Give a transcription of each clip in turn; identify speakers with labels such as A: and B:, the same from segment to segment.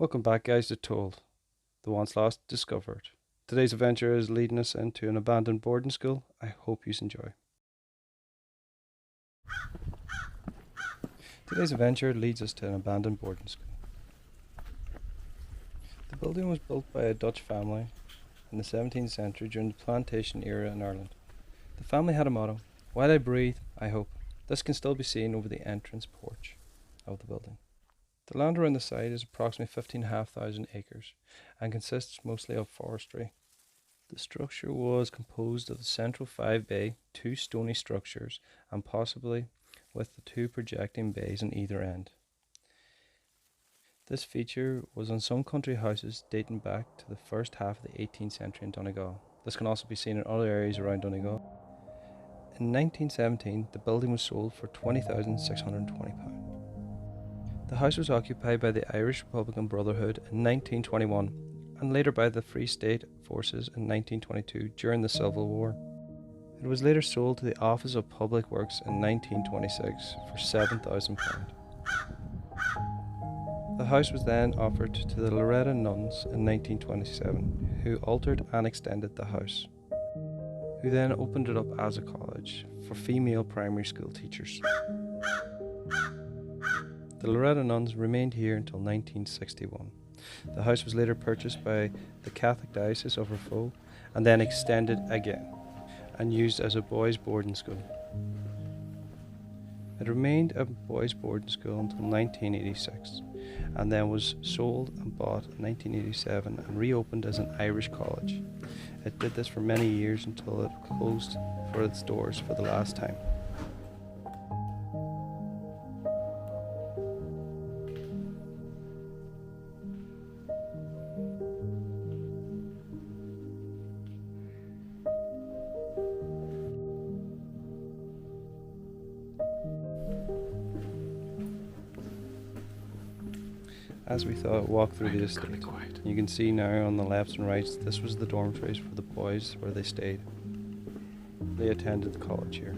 A: Welcome back, guys, to T.O.L.D, the once lost discovered. Today's adventure is leading us into an abandoned boarding school. I hope you enjoy. Today's adventure leads us to an abandoned boarding school. The building was built by a Dutch family in the 17th century during the plantation era in Ireland. The family had a motto: "While I breathe, I hope." This can still be seen over the entrance porch of the building. The land around the site is approximately 15,500 acres and consists mostly of forestry. The structure was composed of the central 5 bay, 2 stony structures, and possibly with the 2 projecting bays on either end. This feature was on some country houses dating back to the first half of the 18th century in Donegal. This can also be seen in other areas around Donegal. In 1917, the building was sold for £20,620. The house was occupied by the Irish Republican Brotherhood in 1921 and later by the Free State Forces in 1922 during the Civil War. It was later sold to the Office of Public Works in 1926 for £7,000. The house was then offered to the Loretta nuns in 1927, who altered and extended the house, who then opened it up as a college for female primary school teachers. The Loretta nuns remained here until 1961. The house was later purchased by the Catholic Diocese of Rafo and then extended again and used as a boys' boarding school. It remained a boys' boarding school until 1986 and then was sold and bought in 1987 and reopened as an Irish college. It did this for many years until it closed for its doors for the last time. As we thought, walk through the estate. You can see now on the left and right, this was the dormitories for the boys where they stayed. They attended the college here.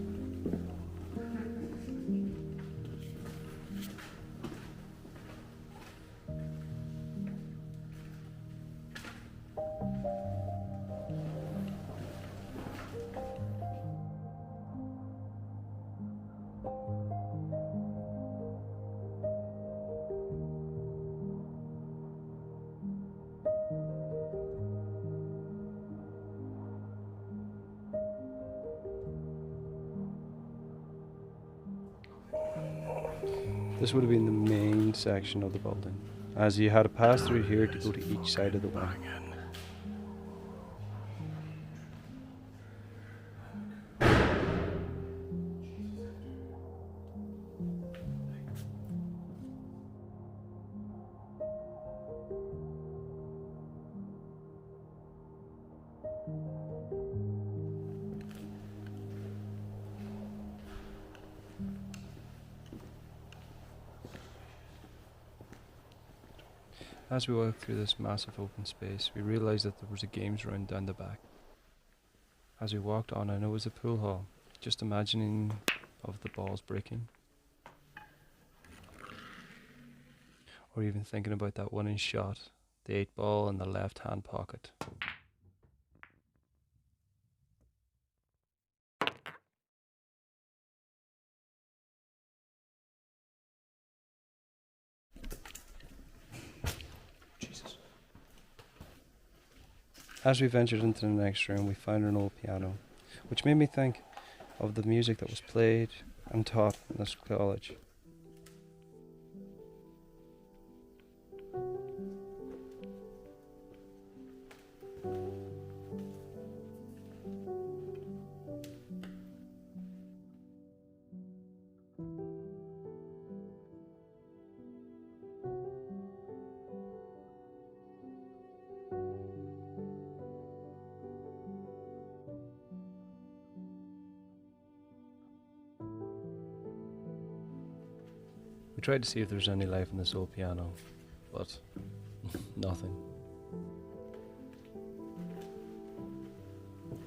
A: This would have been the main section of the building, as you had to pass through here to go to each side of the wing. As we walked through this massive open space, we realised that there was a games room down the back. As we walked on, I know it was a pool hall, just imagining of the balls breaking. Or even thinking about that winning shot, the 8-ball in the left hand pocket. As we ventured into the next room, we found an old piano, which made me think of the music that was played and taught in this college. We tried to see if there was any life in this old piano, but nothing.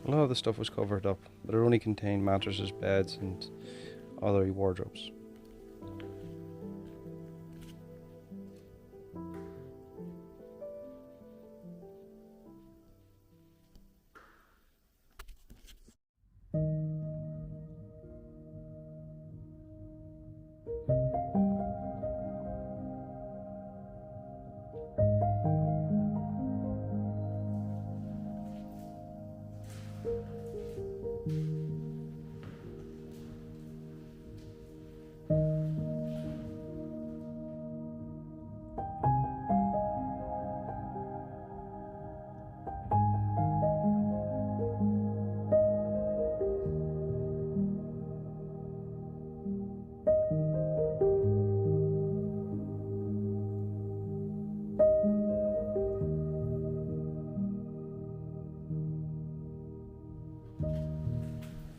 A: A lot of the stuff was covered up, but it only contained mattresses, beds, and other wardrobes.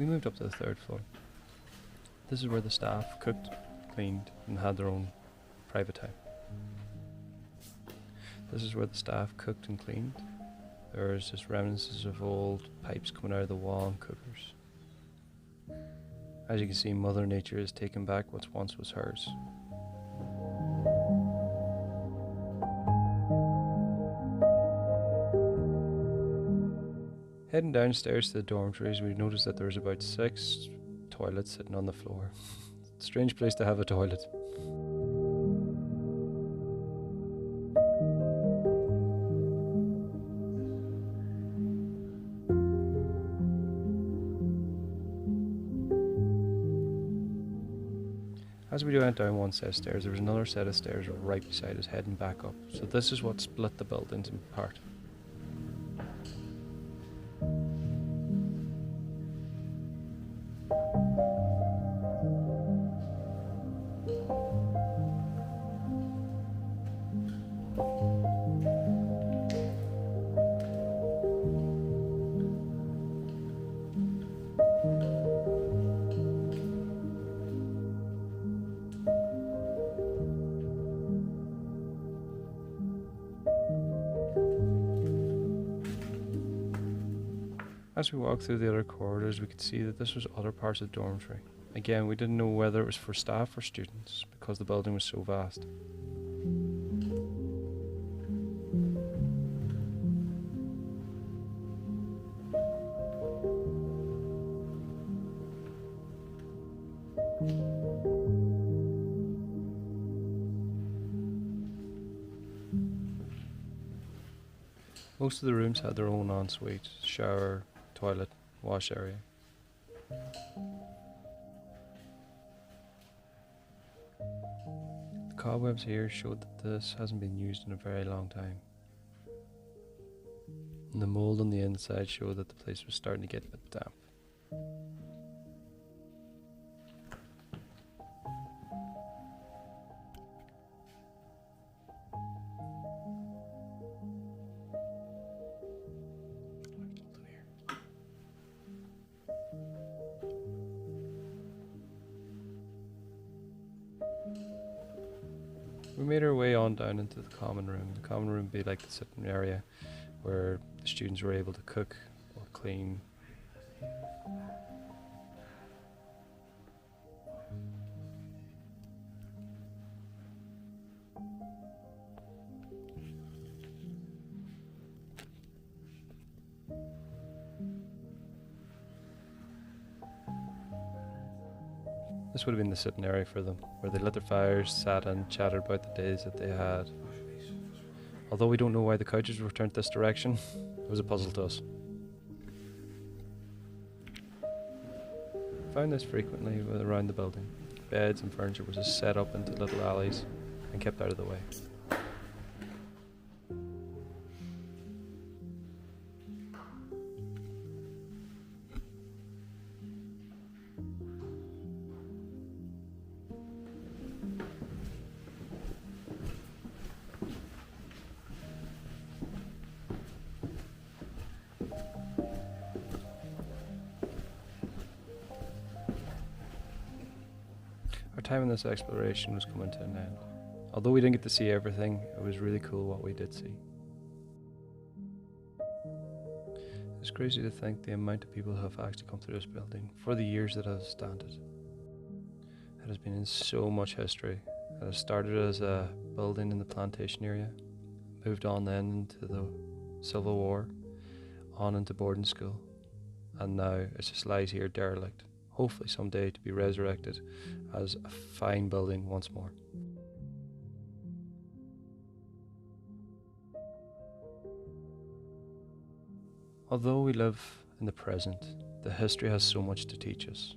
A: moved up to the third floor. This is where the staff cooked, cleaned, and had their own private time. This is where the staff cooked and cleaned. There's just reminiscences of old pipes coming out of the wall and cookers. As you can see, Mother Nature has taken back what once was hers. Heading downstairs to the dormitories, we noticed that there's about 6 toilets sitting on the floor. Strange place to have a toilet. As we went down one set of stairs, there was another set of stairs right beside us heading back up. So this is what split the buildings apart. As we walked through the other corridors, we could see that this was other parts of the dormitory. Again, we didn't know whether it was for staff or students because the building was so vast. Most of the rooms had their own ensuite, shower, toilet, wash area. The cobwebs here showed that this hasn't been used in a very long time. And the mould on the inside showed that the place was starting to get a bit damp. We made our way on down into the common room. The common room would be like the sitting area where the students were able to cook or clean. This would have been the sitting area for them, where they lit their fires, sat and chatted about the days that they had. Although we don't know why the couches were turned this direction, it was a puzzle to us. I found this frequently around the building. Beds and furniture was just set up into little alleys and kept out of the way. Our time in this exploration was coming to an end. Although we didn't get to see everything, it was really cool what we did see. It's crazy to think the amount of people who have actually come through this building for the years that it has standed. It has been in so much history. It has started as a building in the plantation area, moved on then into the Civil War, on into boarding school, and now it just lies here derelict, hopefully someday to be resurrected as a fine building once more. Although we live in the present, the history has so much to teach us.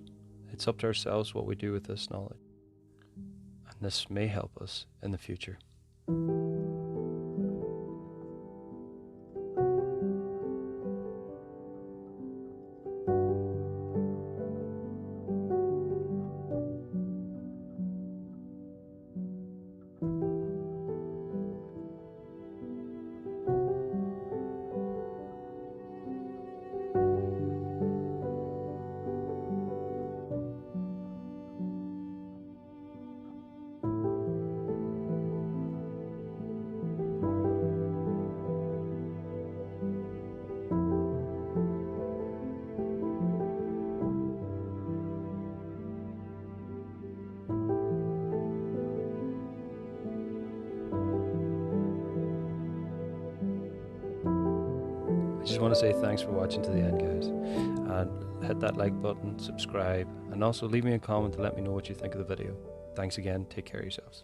A: It's up to ourselves what we do with this knowledge, and this may help us in the future. I just want to say thanks for watching to the end, guys, and hit that like button, subscribe, and also leave me a comment to let me know what you think of the video. Thanks again, take care of yourselves.